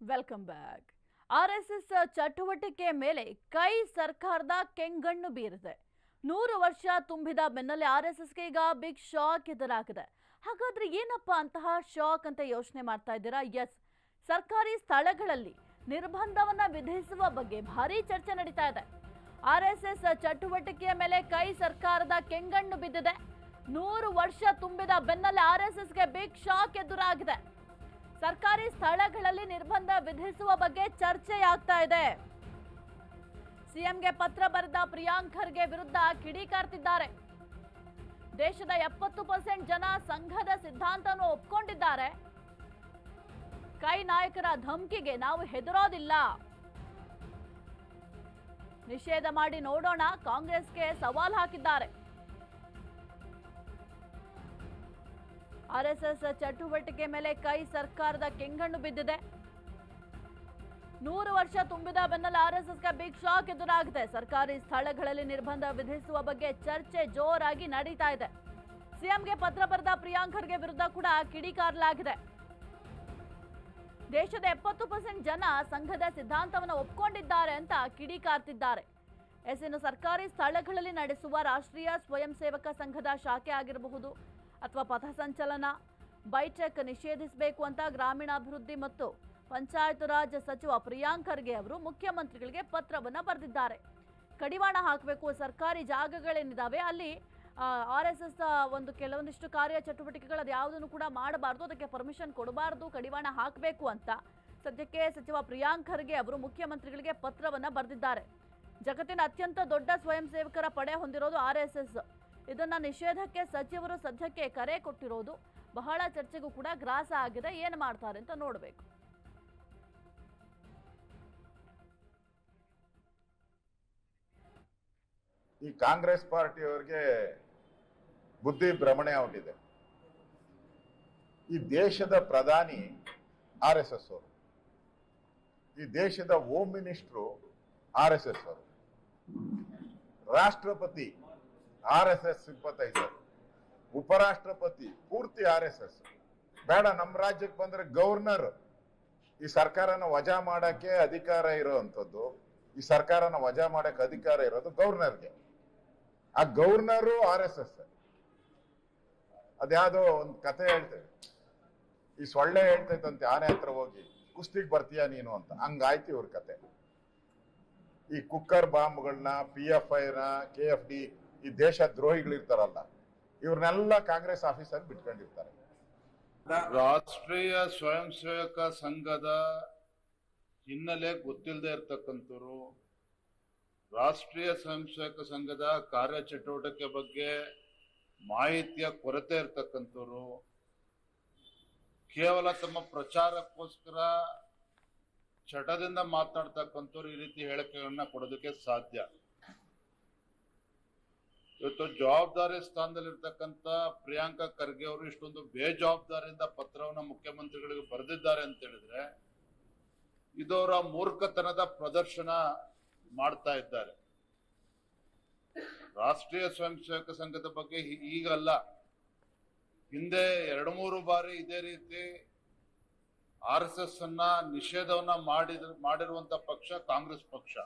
Welcome back. RSS ಚಟುವಟಿಕೆ ಮೇಲೆ ಕೈ ಸರ್ಕಾರದ ಕೆಂಗಣ್ಣು ಬೀರಿದೆ. 100 ವರ್ಷ ತುಂಬಿದ ಬೆನ್ನಲ್ಲೇ ಆರ್ಎಸ್ಎಸ್ಗೆ ಈಗ ಬಿಗ್ ಶಾಕ್ ಎದುರಾಗಿದೆ. ಹಾಗಾದ್ರೆ ಏನಪ್ಪಾ ಅಂತಹ ಶಾಕ್ ಅಂತ ಯೋಚನೆ ಮಾಡ್ತಾ ಇದ್ದೀರಾ? ಎಸ್, ಸರ್ಕಾರಿ ಸ್ಥಳಗಳಲ್ಲಿ ನಿರ್ಬಂಧವನ್ನ ವಿಧಿಸುವ ಬಗ್ಗೆ ಭಾರಿ ಚರ್ಚೆ ನಡೀತಾ ಇದೆ. ಆರ್ಎಸ್ಎಸ್ ಚಟುವಟಿಕೆಯ ಮೇಲೆ ಕೈ ಸರ್ಕಾರದ ಕೆಂಗಣ್ಣು ಬಿದ್ದಿದೆ. 100 ವರ್ಷ ತುಂಬಿದ ಬೆನ್ನಲ್ಲೇ ಆರ್ಎಸ್ಎಸ್ಗೆ ಬಿಗ್ ಶಾಕ್ ಎದುರಾಗಿದೆ. ಸರ್ಕಾರಿ ಸ್ಥಳಗಳಲ್ಲಿ ನಿರ್ಬಂಧ ವಿಧಿಸುವ ಬಗ್ಗೆ ಚರ್ಚೆಯಾಗ್ತಾ ಇದೆ. ಸಿಎಂಗೆ ಪತ್ರ ಬರೆದ ಪ್ರಿಯಾಂಕ್ ಖರ್ಗೆ ವಿರುದ್ಧ ಕಿಡಿಕಾರ್ತಿದ್ದಾರೆ. ದೇಶದ 70% ಜನ ಸಂಘದ ಸಿದ್ಧಾಂತವನ್ನು ಒಪ್ಕೊಂಡಿದ್ದಾರೆ. ಕೈ ನಾಯಕರ ಧಮಕಿಗೆ ನಾವು ಹೆದರೋದಿಲ್ಲ, ನಿಷೇಧ ಮಾಡಿ ನೋಡೋಣ, ಕಾಂಗ್ರೆಸ್ಗೆ ಸವಾಲ್ ಹಾಕಿದ್ದಾರೆ. ಆರ್ಎಸ್ಎಸ್ ಚಟುವಟಿಕೆ ಮೇಲೆ ಕೈ ಸರ್ಕಾರದ ಕೆಂಗಣ್ಣು ಬಿದ್ದಿದೆ. 100 ವರ್ಷ ತುಂಬಿದ ಬೆನ್ನಲ್ಲೇ ಆರ್ಎಸ್ಎಸ್ಗೆ ಬಿಗ್ ಶಾಕ್ ಎದುರಾಗಿದೆ. ಸರ್ಕಾರಿ ಸ್ಥಳಗಳಲ್ಲಿ ನಿರ್ಬಂಧ ವಿಧಿಸುವ ಬಗ್ಗೆ ಚರ್ಚೆ ಜೋರಾಗಿ ನಡೀತಾ ಇದೆ. ಸಿಎಂಗೆ ಪತ್ರ ಬರೆದ ಪ್ರಿಯಾಂಕ್ ಖರ್ಗೆ ವಿರುದ್ಧ ಕೂಡ ಕಿಡಿಕಾರಲಾಗಿದೆ. ದೇಶದ 70% ಜನ ಸಂಘದ ಸಿದ್ಧಾಂತವನ್ನು ಒಪ್ಕೊಂಡಿದ್ದಾರೆ ಅಂತ ಕಿಡಿಕಾರ್ತಿದ್ದಾರೆ. ಇನ್ನು ಸರ್ಕಾರಿ ಸ್ಥಳಗಳಲ್ಲಿ ನಡೆಸುವ ರಾಷ್ಟ್ರೀಯ ಸ್ವಯಂ ಸೇವಕ ಸಂಘದ ಶಾಖೆ ಆಗಿರಬಹುದು ಅಥವಾ ಪಥಸಂಚಲನ, ಬೈಠಕ್ ನಿಷೇಧಿಸಬೇಕು ಅಂತ ಗ್ರಾಮೀಣಾಭಿವೃದ್ಧಿ ಮತ್ತು ಪಂಚಾಯತ್ ರಾಜ್ ಸಚಿವ ಪ್ರಿಯಾಂಕ್ ಖರ್ಗೆ ಅವರು ಮುಖ್ಯಮಂತ್ರಿಗಳಿಗೆ ಪತ್ರವನ್ನು ಬರೆದಿದ್ದಾರೆ. ಕಡಿವಾಣ ಹಾಕಬೇಕು, ಸರ್ಕಾರಿ ಜಾಗಗಳೇನಿದ್ದಾವೆ ಅಲ್ಲಿ ಆರ್ಎಸ್ಎಸ್ ಕೆಲವೊಂದಿಷ್ಟು ಕಾರ್ಯ ಚಟುವಟಿಕೆಗಳು ಯಾವುದನ್ನು ಕೂಡ ಮಾಡಬಾರ್ದು, ಅದಕ್ಕೆ ಪರ್ಮಿಷನ್ ಕೊಡಬಾರ್ದು, ಕಡಿವಾಣ ಹಾಕಬೇಕು ಅಂತ ಸದ್ಯಕ್ಕೆ ಸಚಿವ ಪ್ರಿಯಾಂಕ್ ಖರ್ಗೆ ಅವರು ಮುಖ್ಯಮಂತ್ರಿಗಳಿಗೆ ಪತ್ರವನ್ನು ಬರೆದಿದ್ದಾರೆ. ಜಗತ್ತಿನ ಅತ್ಯಂತ ದೊಡ್ಡ ಸ್ವಯಂ ಸೇವಕರ ಪಡೆ ಹೊಂದಿರೋದು ಆರ್ಎಸ್ಎಸ್. ಇದನ್ನ ನಿಷೇಧಕ್ಕೆ ಸಚಿವರು ಸದ್ಯಕ್ಕೆ ಕರೆ ಕೊಟ್ಟಿರೋದು ಬಹಳ ಚರ್ಚೆಗೂ ಕೂಡ ಗ್ರಾಸ ಆಗಿದೆ. ಏನು ಮಾಡ್ತಾರೆ ಅಂತ ನೋಡಬೇಕು. ಈ ಕಾಂಗ್ರೆಸ್ ಪಾರ್ಟಿಯವರಿಗೆ ಬುದ್ಧಿ ಭ್ರಮಣೆ ಹೊಟ್ಟಿದೆ. ಈ ದೇಶದ ಪ್ರಧಾನಿ ಆರ್ಎಸ್ಎಸ್ ಅವರು, ಈ ದೇಶದ ಹೋಮ್ ಮಿನಿಸ್ಟ್ರು ಆರ್ಎಸ್ಎಸ್ ಅವರು, ರಾಷ್ಟ್ರಪತಿ ಆರ್ಎಸ್ಎಸ್ ಸಿಂಪತೈಸರ್, ಉಪರಾಷ್ಟ್ರಪತಿ ಪೂರ್ತಿ ಆರ್ಎಸ್ಎಸ್. ಬೇಡ, ನಮ್ಮ ರಾಜ್ಯಕ್ಕೆ ಬಂದ್ರೆ ಗವರ್ನರ್ ಈ ಸರ್ಕಾರನ ವಜಾ ಮಾಡಕ್ಕೆ ಅಧಿಕಾರ ಇರೋವಂಥದ್ದು, ಈ ಸರ್ಕಾರನ ವಜಾ ಮಾಡಕ್ಕೆ ಅಧಿಕಾರ ಇರೋದು ಗವರ್ನರ್ಗೆ. ಆ ಗವರ್ನರು ಆರ್ಎಸ್ಎಸ್. ಅದ್ಯಾವುದೋ ಒಂದು ಕತೆ ಹೇಳ್ತೇವೆ, ಈ ಸೊಳ್ಳೆ ಹೇಳ್ತೈತಂತೆ ಆನೆ ಹತ್ರ ಹೋಗಿ ಕುಸ್ತಿಗೆ ಬರ್ತೀಯ ನೀನು ಅಂತ. ಹಂಗಾಯ್ತು ಇವ್ರ ಕತೆ. ಈ ಕುಕ್ಕರ್ ಬಾಂಬ್ಗಳನ್ನ, PFIನ, KFD, ಈ ದೇಶ ದ್ರೋಹಿಗಳಿರ್ತಾರಲ್ಲ, ಇವ್ರನ್ನೆಲ್ಲ ಕಾಂಗ್ರೆಸ್ ಆಫೀಸಲ್ಲಿ ಬಿಟ್ಕೊಂಡಿರ್ತಾರೆ. ರಾಷ್ಟ್ರೀಯ ಸ್ವಯಂ ಸೇವಕ ಸಂಘದ ಹಿನ್ನೆಲೆ ಗೊತ್ತಿಲ್ಲದೆ ಇರ್ತಕ್ಕಂಥವ್ರು, ರಾಷ್ಟ್ರೀಯ ಸ್ವಯಂ ಸೇವಕ ಸಂಘದ ಕಾರ್ಯಚಟುವಟಿಕೆ ಬಗ್ಗೆ ಮಾಹಿತಿಯ ಕೊರತೆ ಇರ್ತಕ್ಕಂಥವ್ರು, ಕೇವಲ ತಮ್ಮ ಪ್ರಚಾರಕ್ಕೋಸ್ಕರ ಚಟದಿಂದ ಮಾತನಾಡ್ತಕ್ಕಂಥವ್ರು ಈ ರೀತಿ ಹೇಳಿಕೆಗಳನ್ನ ಕೊಡೋದಕ್ಕೆ ಸಾಧ್ಯ. ಇವತ್ತು ಜವಾಬ್ದಾರಿ ಸ್ಥಾನದಲ್ಲಿರ್ತಕ್ಕಂಥ ಪ್ರಿಯಾಂಕ ಖರ್ಗೆ ಅವರು ಇಷ್ಟೊಂದು ಬೇಜವಾಬ್ದಾರಿಯಿಂದ ಪತ್ರವನ್ನು ಮುಖ್ಯಮಂತ್ರಿಗಳಿಗೆ ಬರೆದಿದ್ದಾರೆ ಅಂತ ಹೇಳಿದ್ರೆ ಇದು ಅವರ ಮೂರ್ಖತನದ ಪ್ರದರ್ಶನ ಮಾಡ್ತಾ ಇದ್ದಾರೆ. ರಾಷ್ಟ್ರೀಯ ಸ್ವಯಂ ಸೇವಕ ಸಂಘದ ಬಗ್ಗೆ ಈಗಲ್ಲ, ಹಿಂದೆ 2-3 ಬಾರಿ ಇದೇ ರೀತಿ RSS ಅನ್ನ ನಿಷೇಧವನ್ನ ಮಾಡಿರುವಂತ ಪಕ್ಷ ಕಾಂಗ್ರೆಸ್ ಪಕ್ಷ.